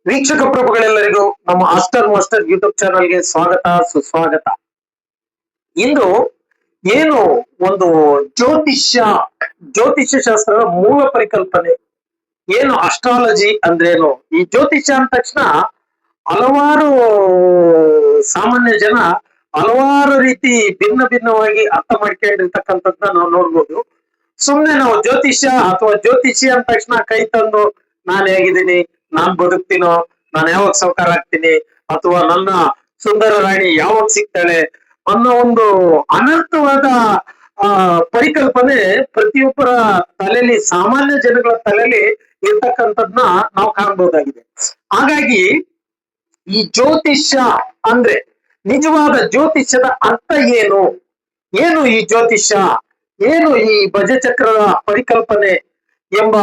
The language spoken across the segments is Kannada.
ವೀಕ್ಷಕ ಪ್ರಭುಗಳೆಲ್ಲರಿಗೂ ನಮ್ಮ ಆಸ್ಟರ್ ಮಾಸ್ಟರ್ ಯೂಟ್ಯೂಬ್ ಚಾನಲ್ಗೆ ಸ್ವಾಗತ ಸುಸ್ವಾಗತ. ಇಂದು ಏನು ಒಂದು ಜ್ಯೋತಿಷ್ಯ ಶಾಸ್ತ್ರದ ಮೂಲ ಪರಿಕಲ್ಪನೆ ಏನು, ಅಸ್ಟ್ರಾಲಜಿ ಅಂದ್ರೇನು, ಈ ಜ್ಯೋತಿಷ್ಯ ಅಂದ ತಕ್ಷಣ ಹಲವಾರು ಸಾಮಾನ್ಯ ಜನ ಹಲವಾರು ರೀತಿ ಭಿನ್ನವಾಗಿ ಅರ್ಥ ಮಾಡ್ಕೊಂಡಿರ್ತಕ್ಕಂಥದ್ನ ನಾವು ನೋಡ್ಬೋದು. ಸುಮ್ನೆ ನಾವು ಜ್ಯೋತಿಷ್ಯ ಅಥವಾ ಜ್ಯೋತಿಷಿ ಅಂದ ತಕ್ಷಣ ಕೈ ತಂದು ನಾನು ಹೇಗಿದ್ದೀನಿ, ನಾನ್ ಬದುಕ್ತೀನೋ, ನಾನು ಯಾವಾಗ ಸಾವುಕಾರ ಆಗ್ತೀನಿ, ಅಥವಾ ನನ್ನ ಸುಂದರ ರಾಣಿ ಯಾವಾಗ ಸಿಗ್ತಾಳೆ ಅನ್ನೋ ಒಂದು ಅನರ್ಥವಾದ ಪರಿಕಲ್ಪನೆ ಪ್ರತಿಯೊಬ್ಬರ ತಲೆಯಲ್ಲಿ, ಸಾಮಾನ್ಯ ಜನಗಳ ತಲೆಯಲ್ಲಿ ಇರ್ತಕ್ಕಂಥದ್ನ ನಾವು ಕಾಣಬಹುದಾಗಿದೆ. ಹಾಗಾಗಿ ಈ ಜ್ಯೋತಿಷ್ಯ ಅಂದ್ರೆ ನಿಜವಾದ ಜ್ಯೋತಿಷ್ಯದ ಅರ್ಥ ಏನು, ಏನು ಈ ಜ್ಯೋತಿಷ್ಯ, ಏನು ಈ ಭಜಚಕ್ರದ ಪರಿಕಲ್ಪನೆ ಎಂಬ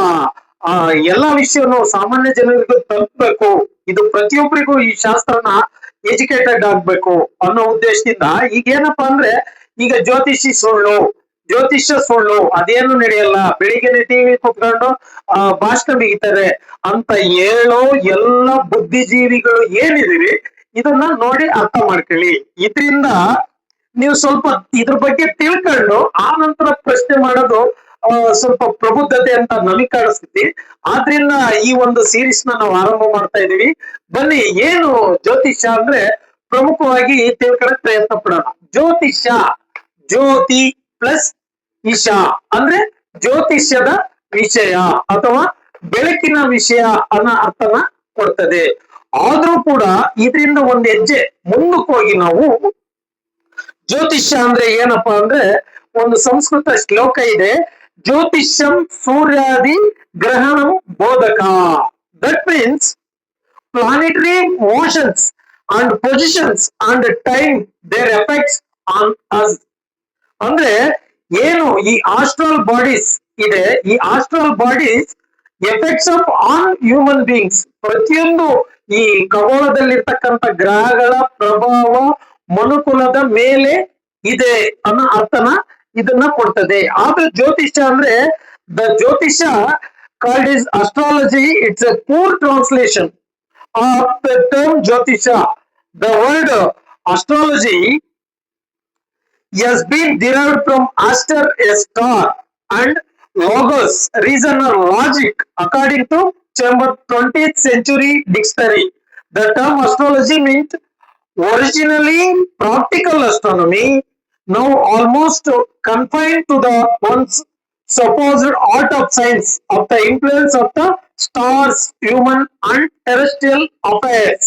ಎಲ್ಲಾ ವಿಷಯವನ್ನು ಸಾಮಾನ್ಯ ಜನರಿಗೂ ತಲುಪಬೇಕು, ಇದು ಪ್ರತಿಯೊಬ್ಬರಿಗೂ ಈ ಶಾಸ್ತ್ರನ ಎಜುಕೇಟೆಡ್ ಆಗ್ಬೇಕು ಅನ್ನೋ ಉದ್ದೇಶದಿಂದ ಈಗೇನಪ್ಪಾ ಅಂದ್ರೆ, ಈಗ ಜ್ಯೋತಿಷ್ಯ ಸುಳ್ಳು, ಅದೇನು ನಡೆಯಲ್ಲ, ಬೆಳಿಗ್ಗೆನೆ ಟಿವಿ ಕುತ್ಕೊಂಡು ಭಾಷಣ ಬಿಗಿತಾರೆ ಅಂತ ಹೇಳೋ ಎಲ್ಲ ಬುದ್ಧಿಜೀವಿಗಳು ಏನಿದೀವಿ ಇದನ್ನ ನೋಡಿ ಅರ್ಥ ಮಾಡ್ಕೊಳ್ಳಿ. ಇದರಿಂದ ನೀವು ಸ್ವಲ್ಪ ಇದ್ರ ಬಗ್ಗೆ ತಿಳ್ಕೊಂಡು ಆ ನಂತರ ಪ್ರಶ್ನೆ ಮಾಡೋದು ಸ್ವಲ್ಪ ಪ್ರಬುದ್ಧತೆ ಅಂತ ನಮಗೆ ಕಾಣಿಸ್ತೈತಿ. ಆದ್ರಿಂದ ಈ ಒಂದು ಸೀರೀಸ್ ನಾವು ಆರಂಭ ಮಾಡ್ತಾ ಇದೀವಿ. ಬನ್ನಿ, ಏನು ಜ್ಯೋತಿಷ್ಯ ಅಂದ್ರೆ ಪ್ರಮುಖವಾಗಿ ತಿಳ್ಕೊಳ್ಳೋಕೆ ಪ್ರಯತ್ನ ಪಡೋಣ. ಜ್ಯೋತಿಷ್ಯ, ಜ್ಯೋತಿ ಪ್ಲಸ್ ಇಶಾ ಅಂದ್ರೆ ಜ್ಯೋತಿಷ್ಯದ ವಿಷಯ ಅಥವಾ ಬೆಳಕಿನ ವಿಷಯ ಅನ್ನೋ ಅರ್ಥನ ಕೊಡ್ತದೆ. ಆದ್ರೂ ಕೂಡ ಇದರಿಂದ ಒಂದು ಹೆಜ್ಜೆ ಮುಂದಕ್ಕೆ ಹೋಗಿ ನಾವು ಜ್ಯೋತಿಷ್ಯ ಅಂದ್ರೆ ಏನಪ್ಪಾ ಅಂದ್ರೆ, ಒಂದು ಸಂಸ್ಕೃತ ಶ್ಲೋಕ ಇದೆ, ಜ್ಯೋತಿಷ್ಯಂ ಸೂರ್ಯಾದಿ ಗ್ರಹಣಂ ಬೋಧಕ. That means planetary motions and positions and time their effects on us. ಅಂದ್ರೆ ಏನು ಈ ಆಸ್ಟ್ರಲ್ ಬಾಡೀಸ್ ಇದೆ, ಈ astral bodies effects of on human beings, ಪ್ರತಿಯೊಂದು ಈ ಖಗೋಳದಲ್ಲಿರ್ತಕ್ಕಂಥ ಗ್ರಹಗಳ ಪ್ರಭಾವ ಮನುಕುಲದ ಮೇಲೆ ಇದೆ ಅನ್ನೋ ಅರ್ಥನ ಇದನ್ನ ಕೊಡ್ತದೆ. ಆದ್ರೆ ಜ್ಯೋತಿಷ್ಯ ಅಂದ್ರೆ, ದ ಜ್ಯೋತಿಷ್ಯ called is astrology, it's a poor translation of the term jyotisha. The word astrology has been derived from aster, a star, and logos, reason or logic, according to Chambers 20th century dictionary. The term astrology meant originally practical astronomy, now almost confined to the once supposed art of science of the influence of the stars, human and terrestrial affairs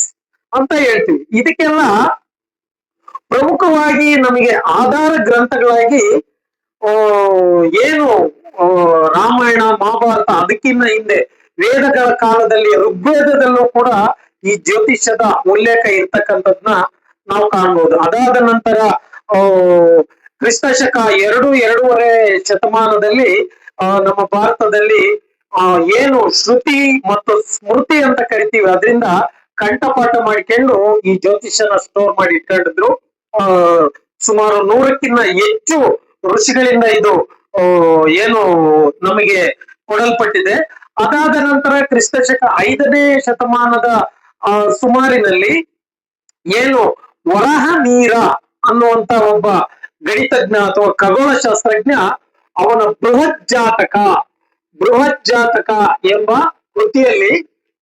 ಅಂತ ಹೇಳ್ತೀವಿ. ಇದಕ್ಕೆಲ್ಲ ಪ್ರಮುಖವಾಗಿ ನಮಗೆ ಆಧಾರ ಗ್ರಂಥಗಳಾಗಿ ಏನು ರಾಮಾಯಣ, ಮಹಾಭಾರತ, ಅದಕ್ಕಿಂತ ಹಿಂದೆ ವೇದಗಳ ಕಾಲದಲ್ಲಿ ಋಗ್ವೇದದಲ್ಲೂ ಕೂಡ ಈ ಜ್ಯೋತಿಷ್ಯದ ಉಲ್ಲೇಖ ಇರ್ತಕ್ಕಂಥದ್ನ ನಾವು ಕಾಣ್ಬೋದು. ಅದಾದ ನಂತರ ಕ್ರಿಸ್ತಶಕ 2-2.5 ಶತಮಾನದಲ್ಲಿ ನಮ್ಮ ಭಾರತದಲ್ಲಿ ಏನು ಶ್ರುತಿ ಮತ್ತು ಸ್ಮೃತಿ ಅಂತ ಕರಿತೀವಿ, ಅದರಿಂದ ಕಂಠಪಾಠ ಮಾಡಿಕೊಂಡು ಈ ಜ್ಯೋತಿಷ್ಯನ ಸ್ಟೋರ್ ಮಾಡಿ ಇಟ್ಕೊಂಡಿದ್ರು. ಸುಮಾರು 100ಕ್ಕಿಂತ ಹೆಚ್ಚು ಋಷಿಗಳಿಂದ ಇದು ಏನು ನಮಗೆ ಕೊಡಲ್ಪಟ್ಟಿದೆ. ಅದಾದ ನಂತರ ಕ್ರಿಸ್ತಶಕ 5ನೇ ಶತಮಾನದ ಸುಮಾರಿನಲ್ಲಿ ಏನು ವರಹ ನೀರ ಅನ್ನುವಂತ ಒಬ್ಬ ಗಣಿತಜ್ಞ ಅಥವಾ ಖಗೋಳ ಶಾಸ್ತ್ರಜ್ಞ, ಅವನ ಬೃಹತ್ ಜಾತಕ ಎಂಬ ಕೃತಿಯಲ್ಲಿ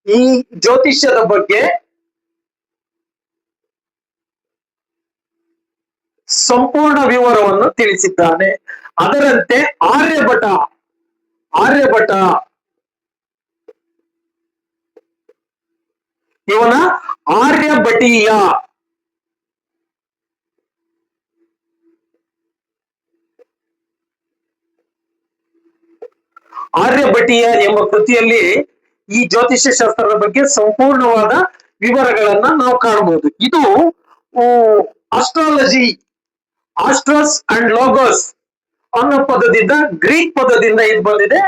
ಈ ಜ್ಯೋತಿಷ್ಯದ ಬಗ್ಗೆ ಸಂಪೂರ್ಣ ವಿವರವನ್ನು ತಿಳಿಸಿದ್ದಾನೆ. ಅದರಂತೆ ಆರ್ಯಭಟ ಇವನ ಆರ್ಯಭಟೀಯ ಎಂಬ ಕೃತಿಯಲ್ಲಿ ಈ ಜ್ಯೋತಿಷ್ಯ ಶಾಸ್ತ್ರದ ಬಗ್ಗೆ ಸಂಪೂರ್ಣವಾದ ವಿವರಗಳನ್ನ ನಾವು ಕಾಣಬಹುದು. ಇದು ಆಸ್ಟ್ರಾಲಜಿ, ಆಸ್ಟ್ರಸ್ ಅಂಡ್ ಲೋಗೋಸ್ ಅನ್ನೋ ಪದದಿಂದ, ಗ್ರೀಕ್ ಪದದಿಂದ ಇದು ಬಂದಿದೆ.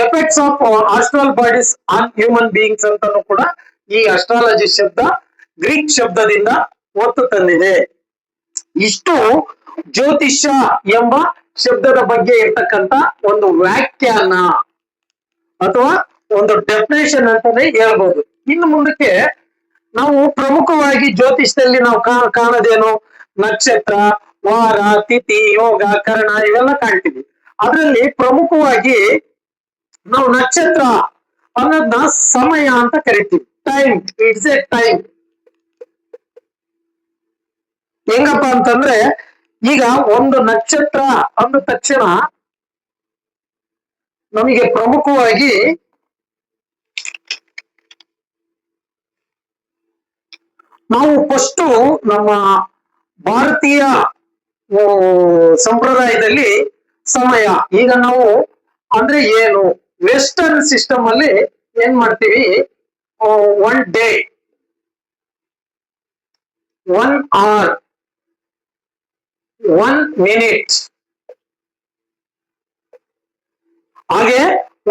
Effects of astral bodies on human beings ಅಂತಾನು ಕೂಡ ಈ ಅಸ್ಟ್ರಾಲಜಿ ಶಬ್ದ ಗ್ರೀಕ್ ಶಬ್ದದಿಂದ ಒತ್ತು ತಂದಿದೆ. ಇಷ್ಟು ಜ್ಯೋತಿಷ್ಯ ಎಂಬ ಶಬ್ದದ ಬಗ್ಗೆ ಇರ್ತಕ್ಕಂಥ ಒಂದು ವ್ಯಾಖ್ಯಾನ ಅಥವಾ ಒಂದು ಡೆಫಿನೇಷನ್ ಅಂತಾನೆ ಹೇಳ್ಬೋದು. ಇನ್ನು ಮುಂದಕ್ಕೆ ನಾವು ಪ್ರಮುಖವಾಗಿ ಜ್ಯೋತಿಷದಲ್ಲಿ ನಾವು ಕಾಣೋದೇನು, ನಕ್ಷತ್ರ, ವಾರ, ತಿಥಿ, ಯೋಗ, ಕರ್ಣ ಇವೆಲ್ಲ ಕಾಣ್ತೀವಿ. ಅದರಲ್ಲಿ ಪ್ರಮುಖವಾಗಿ ನಾವು ನಕ್ಷತ್ರ ಅನ್ನೋದನ್ನ ಸಮಯ ಅಂತ ಕರಿತೀವಿ. Time, it's A time. ಹೆಂಗಪ್ಪ ಅಂತಂದ್ರೆ ಈಗ ಒಂದು ನಕ್ಷತ್ರ ಅಂದ ತಕ್ಷಣ ನಮಗೆ ಪ್ರಮುಖವಾಗಿ ನಾವು ಫಸ್ಟ್ ನಮ್ಮ ಭಾರತೀಯ ಸಂಪ್ರದಾಯದಲ್ಲಿ ಸಮಯ, ಈಗ ನಾವು ಅಂದ್ರೆ ಏನು ವೆಸ್ಟರ್ನ್ ಸಿಸ್ಟಮ್ ಅಲ್ಲಿ ಏನ್ ಮಾಡ್ತೀವಿ, 1 ಡೇ, 1 hour, 1 minute, ಹಾಗೆ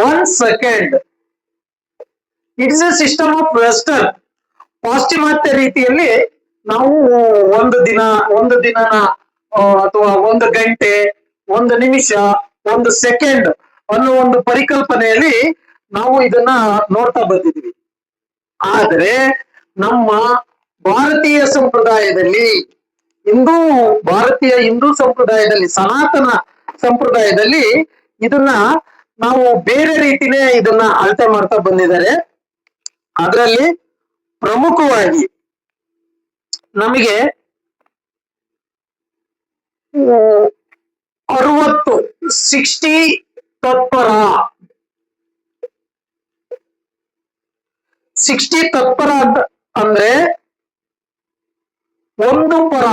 1 second. It's A system of western. ಪಾಶ್ಚಿಮಾತ್ಯ ರೀತಿಯಲ್ಲಿ ನಾವು ಒಂದು ದಿನನ ಅಥವಾ 1 ಗಂಟೆ, 1 ನಿಮಿಷ, 1 ಸೆಕೆಂಡ್ ಅನ್ನೋ ಒಂದು ಪರಿಕಲ್ಪನೆಯಲ್ಲಿ ನಾವು ಇದನ್ನ ನೋಡ್ತಾ ಬಂದಿದ್ವಿ. ಆದ್ರೆ ನಮ್ಮ ಭಾರತೀಯ ಸಂಪ್ರದಾಯದಲ್ಲಿ, ಭಾರತೀಯ ಹಿಂದೂ ಸಂಪ್ರದಾಯದಲ್ಲಿ, ಸನಾತನ ಸಂಪ್ರದಾಯದಲ್ಲಿ ಇದನ್ನ ನಾವು ಬೇರೆ ರೀತಿನೇ ಇದನ್ನ ಅಳತೆ ಮಾಡ್ತಾ ಬಂದಿದ್ದಾರೆ. ಅದರಲ್ಲಿ ಪ್ರಮುಖವಾಗಿ ನಮಗೆ 60 ತತ್ಪರ, 60 ತತ್ಪರ ಅಂದ್ರೆ 1 ಪರ,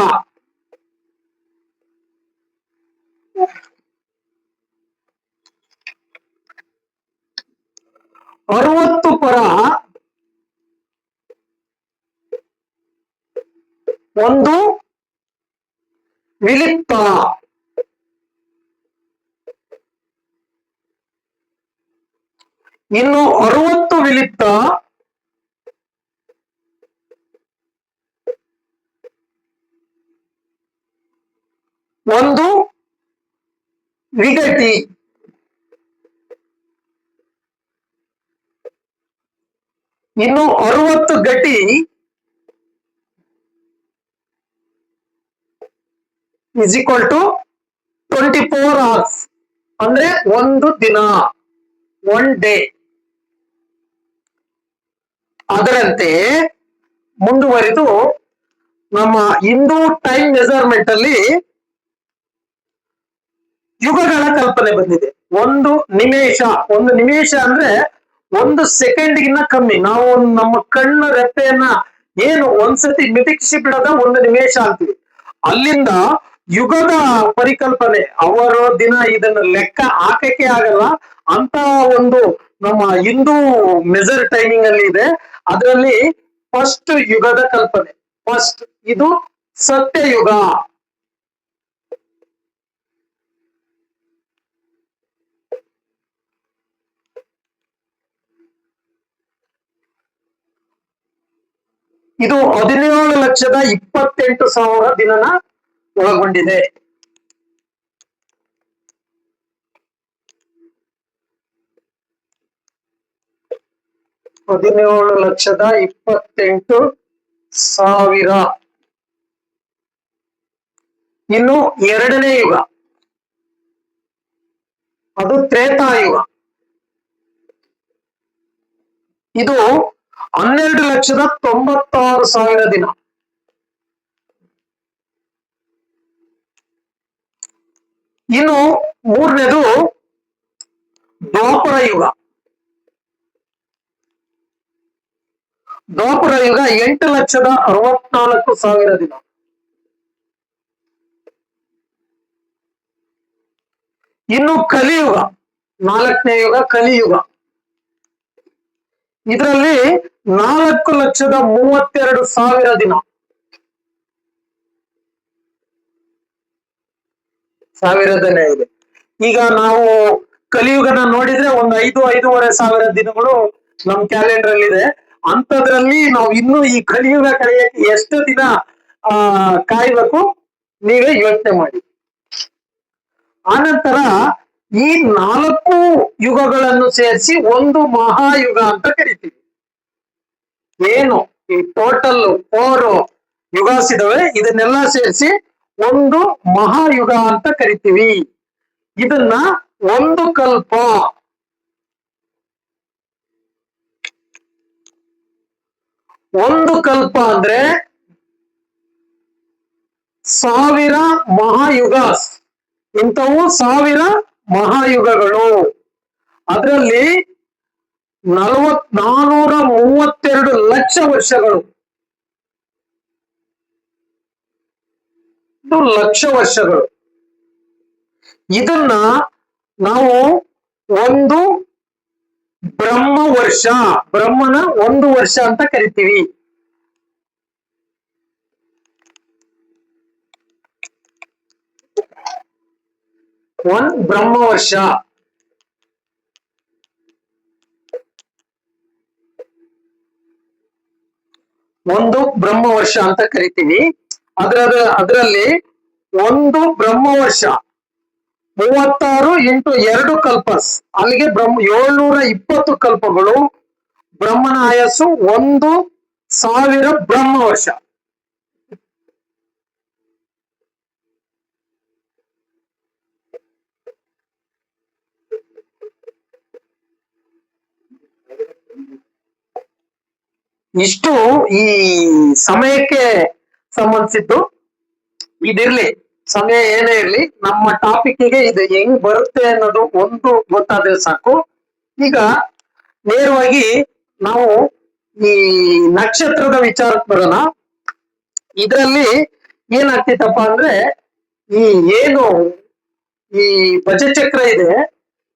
60 ಪರ, 1 ವಿಲಿಪ್ತ. ಇನ್ನು 60 ವಿಲಿಪ್ತ, 1 ವಿಗತಿ. ಇನ್ನು 60 ಗಟಿ ಇಸ್ ಈಕ್ವಲ್ ಟು 24 hours, ಅಂದ್ರೆ 1 ದಿನ, 1 ಡೇ. ಅದರಂತೆ ಮುಂದುವರಿದು ನಮ್ಮ ಹಿಂದೂ ಟೈಮ್ ಮೆಜರ್ಮೆಂಟ್ ಅಲ್ಲಿ ಯುಗಗಳ ಕಲ್ಪನೆ ಬಂದಿದೆ. 1 ನಿಮಿಷ, 1 ನಿಮಿಷ ಅಂದ್ರೆ 1 ಸೆಕೆಂಡ್ಗಿನ್ನ ಕಮ್ಮಿ. ನಾವು ನಮ್ಮ ಕಣ್ಣು ರೆಪ್ಪೆಯನ್ನ ಏನು ಒಂದ್ಸತಿ ಮಿಟಿಕಿಸಿ ಬಿಡೋದ 1 ನಿಮಿಷ ಅಂತೀವಿ. ಅಲ್ಲಿಂದ ಯುಗದ ಪರಿಕಲ್ಪನೆ, ಅವರ ದಿನ ಇದನ್ನ ಲೆಕ್ಕ ಹಾಕಕ್ಕೆ ಆಗಲ್ಲ ಅಂತ ಒಂದು ನಮ್ಮ ಹಿಂದೂ ಮೆಜರ್ ಟೈಮಿಂಗ್ ಅಲ್ಲಿ ಇದೆ. ಅದರಲ್ಲಿ ಫಸ್ಟ್ ಯುಗದ ಕಲ್ಪನೆ, ಫಸ್ಟ್ ಇದು ಸತ್ಯಯುಗ. ಇದು 17,28,000 ದಿನನ ಒಳಗೊಂಡಿದೆ. $17,28,000. ಇನ್ನು 2ನೇ ಯುಗ, ಅದು ತ್ರೇತಾಯುಗ. ಇದು 12,96,000 ದಿನ. ಇನ್ನು 3ನೇದು ದ್ವಾಪರ ಯುಗ. ದ್ವಾಪರ ಯುಗ 8,64,000 ದಿನ. ಇನ್ನು ಕಲಿಯುಗ, 4ನೇ ಯುಗ ಕಲಿಯುಗ. ಇದರಲ್ಲಿ 4,32,000 ದಿನ. ಸಾವಿರದನೇ ಇದೆ. ಈಗ ನಾವು ಕಲಿಯುಗನ ನೋಡಿದ್ರೆ ಒಂದು 5,5,500 ದಿನಗಳು ನಮ್ ಕ್ಯಾಲೆಂಡರ್ ಅಲ್ಲಿ ಇದೆ. ಅಂತದ್ರಲ್ಲಿ ನಾವು ಇನ್ನು ಈ ಕಲಿಯುಗ ಕಳೆಯಕ್ಕೆ ಎಷ್ಟು ದಿನ ಕಾಯ್ಬೇಕು ನೀವೇ ಯೋಚನೆ ಮಾಡಿ. ಆನಂತರ ಈ 4 ಯುಗಗಳನ್ನು ಸೇರಿಸಿ ಒಂದು ಮಹಾಯುಗ ಅಂತ ಕರಿತೀವಿ. ಏನು ಈ ಟೋಟಲ್ 4 ಯುಗಾಸ್ ಇದಾವೆ, ಇದನ್ನೆಲ್ಲ ಸೇರಿಸಿ ಒಂದು ಮಹಾಯುಗ ಅಂತ ಕರಿತೀವಿ. ಇದನ್ನ ಒಂದು ಕಲ್ಪ ಅಂದ್ರೆ 1000 ಮಹಾಯುಗಾಸ್. ಇಂಥವು 1000 ಮಹಾಯುಗಗಳು. ಅದರಲ್ಲಿ 432 ಲಕ್ಷ ವರ್ಷಗಳು. ಇದು ಲಕ್ಷ ವರ್ಷಗಳು. ಇದನ್ನ ನಾವು ಒಂದು ಬ್ರಹ್ಮ ವರ್ಷ, ಬ್ರಹ್ಮನ ಒಂದು ವರ್ಷ ಅಂತ ಕರಿತೀವಿ. ಒಂದು ಬ್ರಹ್ಮ ವರ್ಷ. ಒಂದು ಬ್ರಹ್ಮ ವರ್ಷ ಅಂತ ಕರಿತೀವಿ. ಅದರಲ್ಲಿ ಒಂದು ಬ್ರಹ್ಮ ವರ್ಷ 36 ಇಂಟು 2 ಕಲ್ಪಸ್, ಅಲ್ಲಿಗೆ 720 ಕಲ್ಪಗಳು. ಬ್ರಹ್ಮನ ಆಯಸ್ಸು 1000 ಬ್ರಹ್ಮ ವರ್ಷ. ಇಷ್ಟು ಈ ಸಮಯಕ್ಕೆ ಸಂಬಂಧಿಸಿದ್ದು. ಇದಿರ್ಲಿ, ಸಮಯ ಏನೇ ಇರ್ಲಿ, ನಮ್ಮ ಟಾಪಿಕ್ಗೆ ಇದು ಹೆಂಗ್ ಬರುತ್ತೆ ಅನ್ನೋದು ಒಂದು ಗೊತ್ತಾದ್ರೆ ಸಾಕು. ಈಗ ನೇರವಾಗಿ ನಾವು ಈ ನಕ್ಷತ್ರದ ವಿಚಾರಕ್ಕೆ ಬರೋಣ. ಇದರಲ್ಲಿ ಏನಾಗ್ತಿತ್ತಪ್ಪ ಅಂದ್ರೆ, ಈ ಏನು ಈ ಭಜಚಕ್ರ ಇದೆ,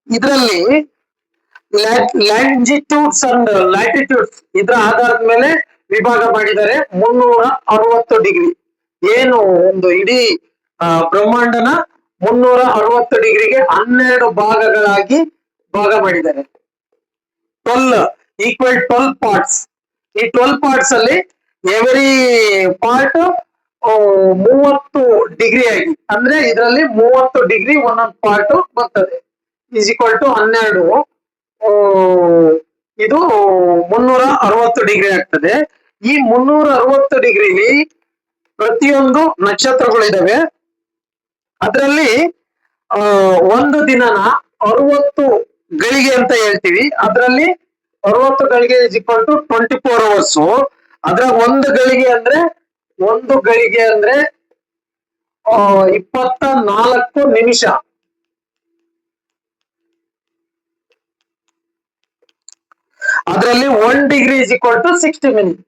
ಇದರಲ್ಲಿ ಲ್ಯಾಂಜಿಟ್ಯೂಡ್ಸ್ ಅಂಡ್ ಲ್ಯಾಟಿಟ್ಯೂಡ್ಸ್ ಇದರ ಆಧಾರದ ಮೇಲೆ ವಿಭಾಗ ಮಾಡಿದ್ದಾರೆ. 360 ಡಿಗ್ರಿ, ಏನು ಒಂದು ಇಡೀ ಬ್ರಹ್ಮಾಂಡನ 360 ಡಿಗ್ರಿಗೆ 12 ಭಾಗಗಳಾಗಿ ಭಾಗ ಮಾಡಿದ್ದಾರೆ. 12 ಈಕ್ವಲ್ 12 ಪಾರ್ಟ್ಸ್. ಈ 12 ಪಾರ್ಟ್ಸ್ ಅಲ್ಲಿ ಎವರಿ ಪಾರ್ಟ್ 30 ಡಿಗ್ರಿ ಆಗಿ, ಅಂದ್ರೆ ಇದರಲ್ಲಿ 30 ಡಿಗ್ರಿ ಒಂದೊಂದು ಪಾರ್ಟ್ ಬರ್ತದೆ. ಈಸ್ ಈಕ್ವಲ್ ಟು 12, ಇದು 360 ಡಿಗ್ರಿ ಆಗ್ತದೆ. ಈ 360 ಡಿಗ್ರಿಲಿ ಪ್ರತಿಯೊಂದು ನಕ್ಷತ್ರಗಳಿದಾವೆ. ಅದರಲ್ಲಿ ಒಂದು ದಿನನ 60 ಗಳಿಗೆ ಅಂತ ಹೇಳ್ತೀವಿ. ಅದರಲ್ಲಿ 60 ಗಳಿಗೆ ಇಸ್ ಈಕ್ವಲ್ ಟು 24 ಅವರ್ಸ್. ಅದ್ರ ಒಂದು ಗಳಿಗೆ ಅಂದ್ರೆ 24 ನಿಮಿಷ. ಅದರಲ್ಲಿ 1 degree is equal to 60 minute.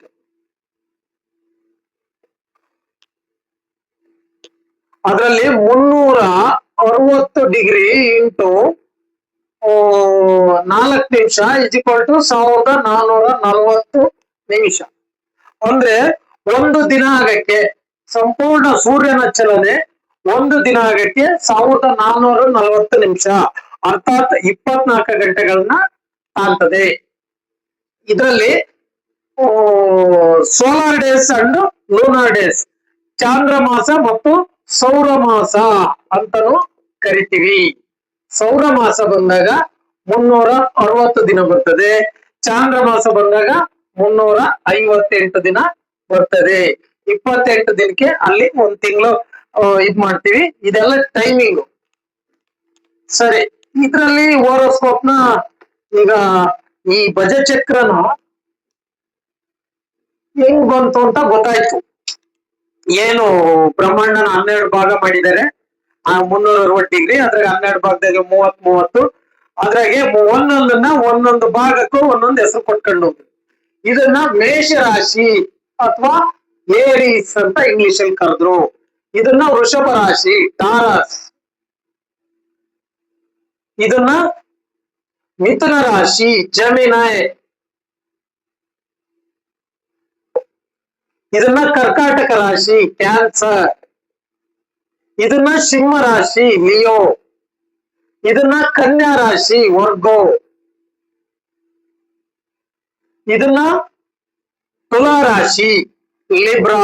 ಅದರಲ್ಲಿ 360 ಡಿಗ್ರಿ ಇಂಟು 4 ನಿಮಿಷ ಇಸ್ ಈಕ್ವಲ್ ಟು 1440 ನಿಮಿಷ. ಅಂದ್ರೆ ಒಂದು ದಿನ ಆಗಕ್ಕೆ ಸಂಪೂರ್ಣ ಸೂರ್ಯನ ಚಲನೆ ಒಂದು ದಿನ ಆಗಕ್ಕೆ 1440 ನಿಮಿಷ, ಅರ್ಥಾತ್ 24 ಗಂಟೆಗಳನ್ನ ತಾಳ್ತದೆ. ಇದರಲ್ಲಿ solar days and lunar days, ಚಾಂದ್ರಮಾಸ ಮತ್ತು ಸೌರಮಾಸ ಅಂತಲೂ ಕರಿತೀವಿ. ಸೌರಮಾಸ ಬಂದಾಗ 360 ದಿನ ಬರ್ತದೆ, ಚಾಂದ್ರಮಾಸ ಬಂದಾಗ 358 ದಿನ ಬರ್ತದೆ. 28 ದಿನಕ್ಕೆ ಅಲ್ಲಿ ಒಂದ್ ತಿಂಗಳು ಇದ್ ಮಾಡ್ತೀವಿ. ಇದೆಲ್ಲ ಟೈಮಿಂಗ್. ಸರಿ, ಇದರಲ್ಲಿ ಹೋರೋಸ್ಕೋಪ್ನ ಈಗ ಈ ಭಜಚಕ್ರನ ಹೆಂಗ್ ಬಂತು ಅಂತ ಗೊತ್ತಾಯ್ತು. ಏನು ಬ್ರಹ್ಮಾಂಡನ 12 ಭಾಗ ಮಾಡಿದ್ದಾರೆ, 360 ಡಿಗ್ರಿ, ಅದ್ರಾಗ 12 ಭಾಗದಾಗ 30 ಅದ್ರಾಗೆ ಒಂದೊಂದು ಭಾಗಕ್ಕೂ ಒಂದೊಂದು ಹೆಸರು ಕೊಟ್ಕೊಂಡು ಇದನ್ನ ಮೇಷರಾಶಿ ಅಥವಾ ಏರೀಸ್ ಅಂತ ಇಂಗ್ಲಿಷ್ ಅಲ್ಲಿ ಕರೆದ್ರು. ಇದನ್ನ ವೃಷಭ ರಾಶಿ ಟಾರಸ್, ಇದನ್ನ ಮಿಥುನ ರಾಶಿ ಜಮಿನೈ, ಇದನ್ನ ಕರ್ಕಾಟಕ ರಾಶಿ ಕ್ಯಾನ್ಸರ್, ಇದನ್ನ ಸಿಂಹ ರಾಶಿ ಲಿಯೋ, ಇದನ್ನ ಕನ್ಯಾ ರಾಶಿ ವರ್ಗೋ, ಇದನ್ನ ತುಲಾ ರಾಶಿ ಲಿಬ್ರಾ,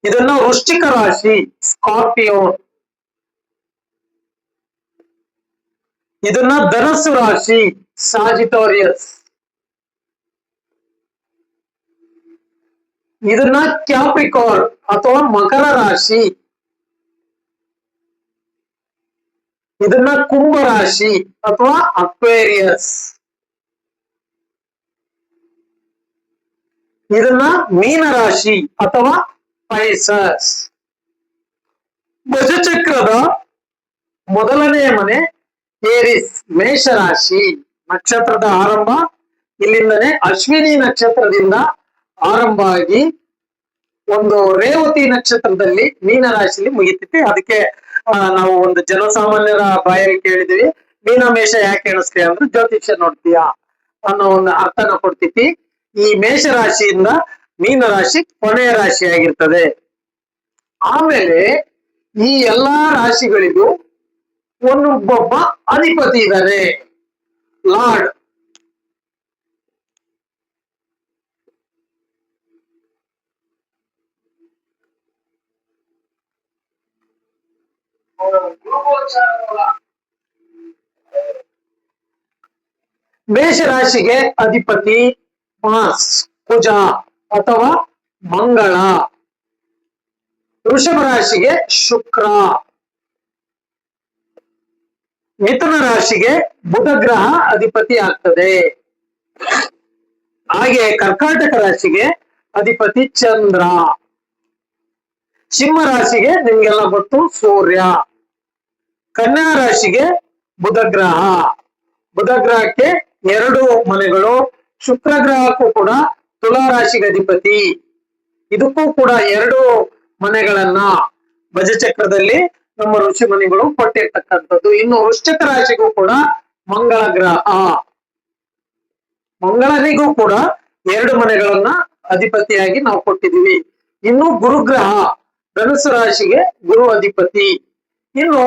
ಇದನ್ನ ವೃಶ್ಚಿಕ ರಾಶಿ ಸ್ಕಾರ್ಪಿಯೋ, ಇದನ್ನ ಧನಸ್ಸು ರಾಶಿ ಸಾಜಿಟೋರಿಯಸ್, ಇದನ್ನ ಕ್ಯಾಪ್ರಿಕಾರ್ನ್ ಅಥವಾ ಮಕರ ರಾಶಿ, ಇದನ್ನ ಕುಂಭ ರಾಶಿ ಅಥವಾ ಅಕ್ವೇರಿಯಸ್, ಇದನ್ನ ಮೀನ ರಾಶಿ ಅಥವಾ ಪೈಸಸ್. ಭಜಚಕ್ರದ ಮೊದಲನೆಯ ಮನೆ ಏರಿಸ್, ಮೇಷರಾಶಿ. ನಕ್ಷತ್ರದ ಆರಂಭ ಇಲ್ಲಿಂದನೇ ಅಶ್ವಿನಿ ನಕ್ಷತ್ರದಿಂದ ಆರಂಭ ಆಗಿ ಒಂದು ರೇವತಿ ನಕ್ಷತ್ರದಲ್ಲಿ ಮೀನರಾಶಿಲಿ ಮುಗಿತೈತಿ. ಅದಕ್ಕೆ ನಾವು ಒಂದು ಜನಸಾಮಾನ್ಯರ ಬಾಯಲ್ಲಿ ಕೇಳಿದ್ವಿ, ಮೀನ ಮೇಷ ಯಾಕೆ ಎಣಿಸ್ತೀಯ ಅಂದ್ರೆ ಜ್ಯೋತಿಷ್ಯ ನೋಡ್ತೀಯಾ ಅನ್ನೋ ಒಂದು ಅರ್ಥನ ಕೊಡ್ತೈತಿ. ಈ ಮೇಷರಾಶಿಯಿಂದ ಮೀನರಾಶಿ ಕೊನೆಯ ರಾಶಿ ಆಗಿರ್ತದೆ. ಆಮೇಲೆ ಈ ಎಲ್ಲಾ ರಾಶಿಗಳಿಗೂ ಒಬ್ಬೊಬ್ಬ ಅಧಿಪತಿ ಇದ್ದಾರೆ, ಲಾರ್ಡ್. ಮೇಷರಾಶಿಗೆ ಅಧಿಪತಿ ಮಾಸ್, ಕುಜ ಅಥವಾ ಮಂಗಳ. ವೃಷಭ ರಾಶಿಗೆ ಶುಕ್ರ. ಮಿಥುನ ರಾಶಿಗೆ ಬುಧ ಗ್ರಹ ಅಧಿಪತಿ ಆಗ್ತದೆ. ಹಾಗೆ ಕರ್ಕಾಟಕ ರಾಶಿಗೆ ಅಧಿಪತಿ ಚಂದ್ರ. ಸಿಂಹ ರಾಶಿಗೆ ನಿಮ್ಗೆಲ್ಲ ಗೊತ್ತು ಸೂರ್ಯ. ಕನ್ಯಾ ರಾಶಿಗೆ ಬುಧ ಗ್ರಹ. ಬುಧ ಗ್ರಹಕ್ಕೆ 2 ಮನೆಗಳು. ಶುಕ್ರ ಗ್ರಹಕ್ಕೂ ಕೂಡ ತುಲಾ ರಾಶಿಗೆ ಅಧಿಪತಿ. ಇದಕ್ಕೂ ಕೂಡ 2 ಮನೆಗಳನ್ನ ಭಜಚಕ್ರದಲ್ಲಿ ನಮ್ಮ ಋಷಿ ಮುನಿಗಳು ಕೊಟ್ಟಿರ್ತಕ್ಕಂಥದ್ದು. ಇನ್ನು ವೃಶ್ಚಿಕ ರಾಶಿಗೂ ಕೂಡ ಮಂಗಳ ಗ್ರಹ. ಮಂಗಳನಿಗೂ ಕೂಡ 2 ಮನೆಗಳನ್ನ ಅಧಿಪತಿಯಾಗಿ ನಾವು ಕೊಟ್ಟಿದ್ದೀವಿ. ಇನ್ನು ಗುರುಗ್ರಹ, ಧನುಸು ರಾಶಿಗೆ ಗುರು ಅಧಿಪತಿ. ಇನ್ನು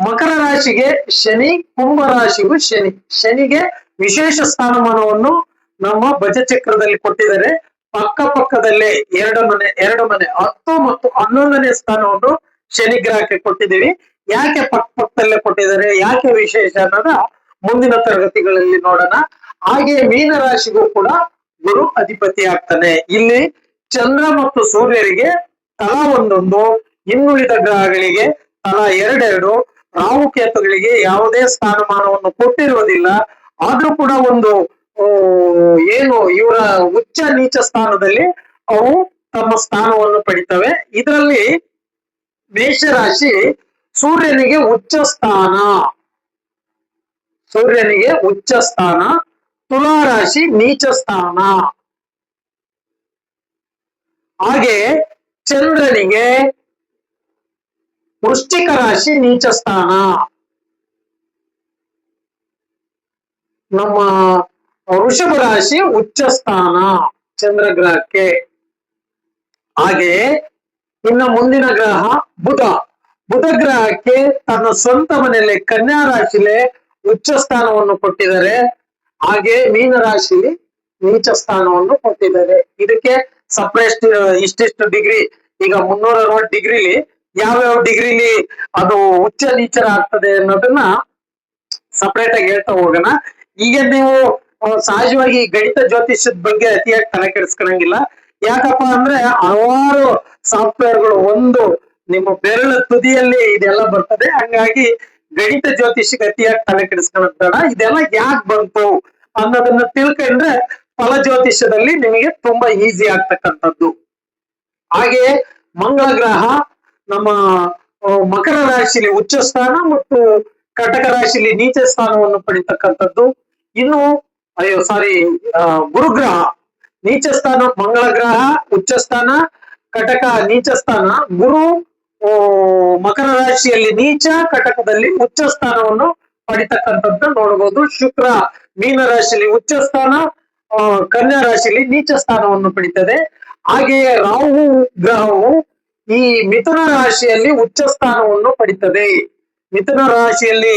ಮಕರ ರಾಶಿಗೆ ಶನಿ, ಕುಂಭ ರಾಶಿಗೂ ಶನಿ. ಶನಿಗೆ ವಿಶೇಷ ಸ್ಥಾನಮಾನವನ್ನು ನಮ್ಮ ಭಜಚಕ್ರದಲ್ಲಿ ಕೊಟ್ಟಿದ್ದಾರೆ. ಪಕ್ಕದಲ್ಲೇ 2 ಮನೆ 10 ಮತ್ತು 11ನೇ ಸ್ಥಾನವನ್ನು ಶನಿ ಗ್ರಹಕ್ಕೆ ಕೊಟ್ಟಿದ್ದೀವಿ. ಯಾಕೆ ಪಕ್ಕದಲ್ಲೇ ಕೊಟ್ಟಿದ್ದಾರೆ, ಯಾಕೆ ವಿಶೇಷ ಅನ್ನೋದ ಮುಂದಿನ ತರಗತಿಗಳಲ್ಲಿ ನೋಡೋಣ. ಹಾಗೆ ಮೀನ ರಾಶಿಗೂ ಕೂಡ ಗುರು ಅಧಿಪತಿ ಆಗ್ತಾನೆ. ಇಲ್ಲಿ ಚಂದ್ರ ಮತ್ತು ಸೂರ್ಯರಿಗೆ ತಲಾ ಒಂದೊಂದು, ಇನ್ನುಳಿದ ಗ್ರಹಗಳಿಗೆ ತಲಾ 2 ರಾಹುಕೇತುಗಳಿಗೆ ಯಾವುದೇ ಸ್ಥಾನಮಾನವನ್ನು ಕೊಟ್ಟಿರುವುದಿಲ್ಲ. ಆದ್ರೂ ಕೂಡ ಒಂದು ಏನು ಇವರ ಉಚ್ಚ ನೀಚ ಸ್ಥಾನದಲ್ಲಿ ಅವು ತಮ್ಮ ಸ್ಥಾನವನ್ನು ಪಡಿತವೆ. ಇದರಲ್ಲಿ ಮೇಷರಾಶಿ ಸೂರ್ಯನಿಗೆ ಉಚ್ಚ ಸ್ಥಾನ, ತುಲಾ ರಾಶಿ ನೀಚ ಸ್ಥಾನ. ಹಾಗೆ ಚಂದ್ರನಿಗೆ ವೃಶ್ಚಿಕ ರಾಶಿ ನೀಚ ಸ್ಥಾನ. ನಮ್ಮ ವೃಷಭ ರಾಶಿ ಉಚ್ಚ ಸ್ಥಾನ ಚಂದ್ರಗ್ರಹಕ್ಕೆ. ಹಾಗೆ ಇನ್ನ ಮುಂದಿನ ಗ್ರಹ ಬುಧ. ಬುಧ ಗ್ರಹಕ್ಕೆ ತನ್ನ ಸ್ವಂತ ಮನೆಯಲ್ಲಿ ಕನ್ಯಾ ರಾಶಿಲೆ ಉಚ್ಚ ಸ್ಥಾನವನ್ನು ಕೊಟ್ಟಿದ್ದಾರೆ. ಹಾಗೆ ಮೀನ ರಾಶಿಲಿ ನೀಚ ಸ್ಥಾನವನ್ನು ಕೊಟ್ಟಿದ್ದಾರೆ. ಇದಕ್ಕೆ ಸಪ್ರೇಟ್ ಇಷ್ಟಿಷ್ಟು ಡಿಗ್ರಿ, ಈಗ 360 ಡಿಗ್ರಿಲಿ ಯಾವ್ಯಾವ ಡಿಗ್ರಿಲಿ ಅದು ಉಚ್ಚ ನೀಚರ ಆಗ್ತದೆ ಅನ್ನೋದನ್ನ ಸಪ್ರೇಟ್ ಆಗಿ ಹೇಳ್ತಾ ಹೋಗೋಣ. ಈಗ ನೀವು ಸಹಜವಾಗಿ ಗಣಿತ ಜ್ಯೋತಿಷ್ಯದ ಬಗ್ಗೆ ಅತಿಯಾಗಿ ತಲೆ ಕೆಡಿಸ್ಕೊಳಂಗಿಲ್ಲ. ಯಾಕಪ್ಪ ಅಂದ್ರೆ ಹಲವಾರು ಸಾಫ್ಟ್ವೇರ್ಗಳು ಒಂದು ನಿಮ್ಮ ಬೆರಳ ತುದಿಯಲ್ಲಿ ಇದೆಲ್ಲ ಬರ್ತದೆ. ಹಂಗಾಗಿ ಗಣಿತ ಜ್ಯೋತಿಷಕ್ಕೆ ಅತಿಯಾಗಿ ತಲೆ ಕೆಡಿಸ್ಕೊಳ್ಳೋದ್ ಬೇಡ. ಇದೆಲ್ಲ ಯಾಕೆ ಬಂತು ಅನ್ನೋದನ್ನ ತಿಳ್ಕೊಂಡ್ರೆ ಫಲ ಜ್ಯೋತಿಷ್ಯದಲ್ಲಿ ನಿಮಗೆ ತುಂಬಾ ಈಸಿ ಆಗ್ತಕ್ಕಂಥದ್ದು. ಹಾಗೆ ಮಂಗಳ ಗ್ರಹ ನಮ್ಮ ಮಕರ ರಾಶಿಲಿ ಉಚ್ಚ ಸ್ಥಾನ ಮತ್ತು ಕಟಕ ರಾಶಿಲಿ ನೀಚ ಸ್ಥಾನವನ್ನು ಪಡಿತಕ್ಕಂಥದ್ದು. ಇನ್ನು ಗುರುಗ್ರಹ ನೀಚ ಸ್ಥಾನ, ಮಂಗಳ ಗ್ರಹ ಉಚ್ಚ ಸ್ಥಾನ, ಕಟಕ ನೀಚ ಸ್ಥಾನ. ಗುರು ಮಕರ ರಾಶಿಯಲ್ಲಿ ನೀಚ, ಕಟಕದಲ್ಲಿ ಉಚ್ಚ ಸ್ಥಾನವನ್ನು ಪಡಿತಕ್ಕಂಥದ್ದು ನೋಡಬಹುದು. ಶುಕ್ರ ಮೀನ ರಾಶಿಯಲ್ಲಿ ಉಚ್ಚ ಸ್ಥಾನ, ಕನ್ಯಾ ರಾಶಿಯಲ್ಲಿ ನೀಚ ಸ್ಥಾನವನ್ನು ಪಡಿತದೆ. ಹಾಗೆಯೇ ರಾಹು ಗ್ರಹವು ಈ ಮಿಥುನ ರಾಶಿಯಲ್ಲಿ ಉಚ್ಚ ಸ್ಥಾನವನ್ನು ಪಡಿತದೆ. ಮಿಥುನ ರಾಶಿಯಲ್ಲಿ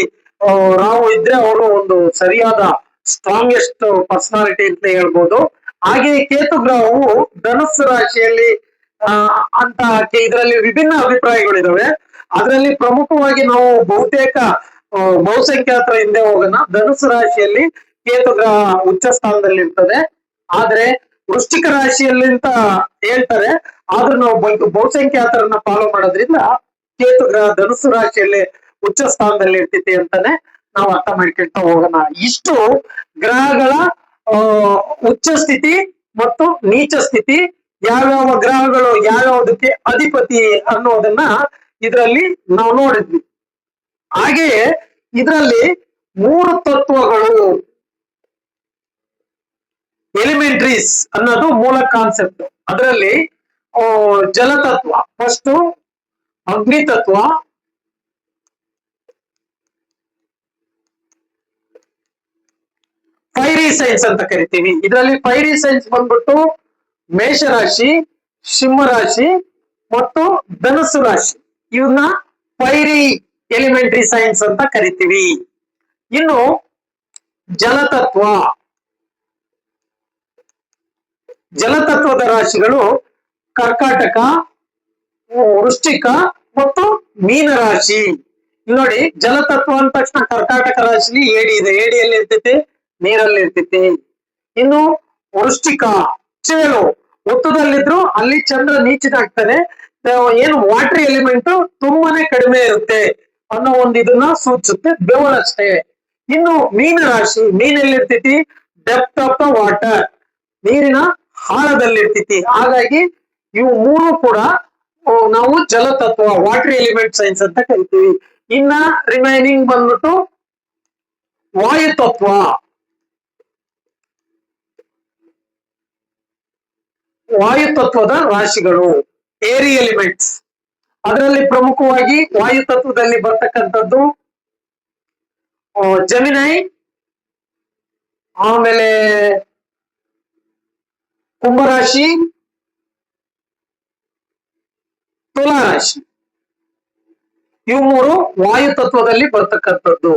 ರಾಹು ಇದ್ರೆ ಅವರು ಒಂದು ಸರಿಯಾದ ಸ್ಟ್ರಾಂಗೆಸ್ಟ್ ಪರ್ಸನಾಲಿಟಿ ಅಂತ ಹೇಳ್ಬೋದು. ಹಾಗೆ ಕೇತು ಗ್ರಹವು ಧನುಸ್ಸು ರಾಶಿಯಲ್ಲಿ ಅಂತ ಇದರಲ್ಲಿ ವಿಭಿನ್ನ ಅಭಿಪ್ರಾಯಗಳಿದಾವೆ. ಅದರಲ್ಲಿ ಪ್ರಮುಖವಾಗಿ ನಾವು ಬಹುತೇಕ ಬಹುಸಂಖ್ಯಾತರ ಹಿಂದೆ ಹೋಗೋಣ. ಧನುಸ್ಸು ರಾಶಿಯಲ್ಲಿ ಕೇತು ಗ್ರಹ ಉಚ್ಚ ಸ್ಥಾನದಲ್ಲಿ ಇರ್ತದೆ. ಆದ್ರೆ ವೃಶ್ಚಿಕ ರಾಶಿಯಲ್ಲಿ ಅಂತ ಹೇಳ್ತಾರೆ, ಆದ್ರೂ ನಾವು ಬಹುಸಂಖ್ಯಾತರನ್ನ ಫಾಲೋ ಮಾಡೋದ್ರಿಂದ ಕೇತು ಗ್ರಹ ಧನುಸು ರಾಶಿಯಲ್ಲಿ ಉಚ್ಚ ಸ್ಥಾನದಲ್ಲಿ ಇರ್ತೈತಿ ಅಂತಾನೆ ನಾವು ಅರ್ಥ ಮಾಡ್ಕೊಳ್ತಾ ಹೋಗೋಣ. ಇಷ್ಟು ಗ್ರಹಗಳ ಉಚ್ಚ ಸ್ಥಿತಿ ಮತ್ತು ನೀಚ ಸ್ಥಿತಿ, ಯಾವ್ಯಾವ ಗ್ರಹಗಳು ಯಾವ್ಯಾವುದಕ್ಕೆ ಅಧಿಪತಿ ಅನ್ನೋದನ್ನ ಇದರಲ್ಲಿ ನಾವು ನೋಡಿದ್ವಿ. ಹಾಗೆಯೇ ಇದರಲ್ಲಿ 3 ತತ್ವಗಳು, ಎಲಿಮೆಂಟ್ರೀಸ್ ಅನ್ನೋದು ಮೂಲ ಕಾನ್ಸೆಪ್ಟ್. ಅದರಲ್ಲಿ ಜಲತತ್ವ ಫಸ್ಟ್, ಅಗ್ನಿ ತತ್ವ, ಫೈರಿ ಸೈನ್ಸ್ ಅಂತ ಕರಿತೀವಿ. ಇದರಲ್ಲಿ ಫೈರಿ ಸೈನ್ಸ್ ಬಂದ್ಬಿಟ್ಟು ಮೇಷರಾಶಿ, ಸಿಂಹರಾಶಿ ಮತ್ತು ಧನುಸ್ಸು ರಾಶಿ, ಇವನ್ನ ಫೈರಿ ಎಲಿಮೆಂಟರಿ ಸೈನ್ಸ್ ಅಂತ ಕರಿತೀವಿ. ಇನ್ನು ಜಲತತ್ವ, ಜಲತತ್ವದ ರಾಶಿಗಳು ಕರ್ಕಾಟಕ, ವೃಶ್ಚಿಕ ಮತ್ತು ಮೀನರಾಶಿ. ನೋಡಿ, ಜಲತತ್ವ ಅಂದ ತಕ್ಷಣ ಕರ್ಕಾಟಕ ರಾಶಿಲಿ ಏಡಿ ಇದೆ, ಏಡಿಯಲ್ಲಿ ಇರ್ತೈತಿ, ನೀರಲ್ಲಿ ಇರ್ತೈತಿ. ಇನ್ನು ವೃಶ್ಚಿಕ ಚೇಳು, ಒತ್ತದಲ್ಲಿದ್ರು ಅಲ್ಲಿ ಚಂದ್ರ ನೀಚನಾಗ್ತಾನೆ, ಏನು ವಾಟರ್ ಎಲಿಮೆಂಟ್ ತುಂಬಾನೇ ಕಡಿಮೆ ಇರುತ್ತೆ ಅನ್ನೋ ಒಂದು ಇದನ್ನ ಸೂಚಿಸುತ್ತೆ, ಬೆವರಷ್ಟೇ. ಇನ್ನು ಮೀನರಾಶಿ, ಮೀನಲ್ಲಿ ಇರ್ತೈತಿ ಡೆಪ್ತ್ ಆಫ್ ದ ವಾಟರ್, ನೀರಿನ ಆಳದಲ್ಲಿರ್ತೈತಿ. ಹಾಗಾಗಿ ಇವು 3 ಕೂಡ ನಾವು ಜಲತತ್ವ, ವಾಟರ್ ಎಲಿಮೆಂಟ್ ಸೈನ್ಸ್ ಅಂತ ಕರಿತೀವಿ. ಇನ್ನ ರಿಮೈನಿಂಗ್ ಬಂದ್ಬಿಟ್ಟು ವಾಯುತತ್ವ, ವಾಯುತತ್ವದ ರಾಶಿಗಳು, ಏರಿ ಎಲಿಮೆಂಟ್ಸ್. ಅದರಲ್ಲಿ ಪ್ರಮುಖವಾಗಿ ವಾಯುತತ್ವದಲ್ಲಿ ಬರ್ತಕ್ಕಂಥದ್ದು ಜಮಿನೈ, ಆಮೇಲೆ ಕುಂಭರಾಶಿ, ತುಲಾರಾಶಿ, ಇವು 3 ವಾಯುತತ್ವದಲ್ಲಿ ಬರ್ತಕ್ಕಂಥದ್ದು.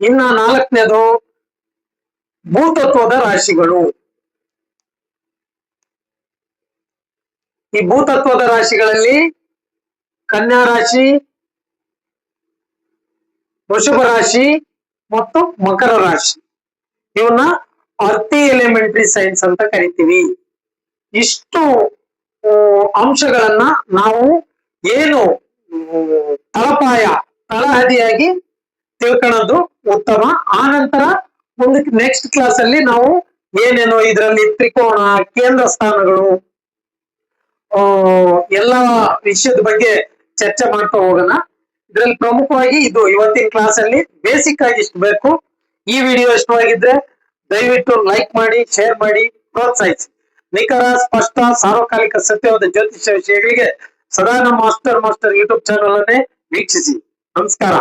ಇನ್ನ 4ನೇದು ಭೂತತ್ವದ ರಾಶಿಗಳು. ಈ ಭೂತತ್ವದ ರಾಶಿಗಳಲ್ಲಿ ಕನ್ಯಾ ರಾಶಿ, ವೃಷಭ ರಾಶಿ ಮತ್ತು ಮಕರ ರಾಶಿ, ಇವನ್ನ ಅರ್ಥಿ ಎಲಿಮೆಂಟರಿ ಸೈನ್ಸ್ ಅಂತ ಕರಿತೀವಿ. ಇಷ್ಟು ಅಂಶಗಳನ್ನ ನಾವು ಏನು ತಳಪಾಯ, ತಳಹದಿಯಾಗಿ ತಿಳ್ಕೊಳ್ಳೋದು ಉತ್ತಮ. ಆ ನಂತರ ಮುಂದಕ್ಕೆ ನೆಕ್ಸ್ಟ್ ಕ್ಲಾಸ್ ಅಲ್ಲಿ ನಾವು ಏನೇನೋ ಇದರಲ್ಲಿ ತ್ರಿಕೋಣ, ಕೇಂದ್ರ ಸ್ಥಾನಗಳು, ಎಲ್ಲ ವಿಷಯದ ಬಗ್ಗೆ ಚರ್ಚೆ ಮಾಡ್ತಾ ಹೋಗೋಣ. ಇದರಲ್ಲಿ ಪ್ರಮುಖವಾಗಿ ಇದು ಇವತ್ತಿನ ಕ್ಲಾಸ್ ಅಲ್ಲಿ ಬೇಸಿಕ್ ಆಗಿ ಇಷ್ಟು ಬೇಕು. ಈ ವಿಡಿಯೋ ಇಷ್ಟವಾಗಿದ್ರೆ ದಯವಿಟ್ಟು ಲೈಕ್ ಮಾಡಿ, ಶೇರ್ ಮಾಡಿ, ಪ್ರೋತ್ಸಾಹಿಸಿ. ನಿಖರ, ಸ್ಪಷ್ಟ, ಸಾರ್ವಕಾಲಿಕ, ಸತ್ಯವಾದ ಜ್ಯೋತಿಷ್ಯ ವಿಷಯಗಳಿಗೆ ಸದಾ ನಮ್ಮ ಮಾಸ್ಟರ್ ಯೂಟ್ಯೂಬ್ ಚಾನಲ್ ಅನ್ನೇ ವೀಕ್ಷಿಸಿ. ನಮಸ್ಕಾರ.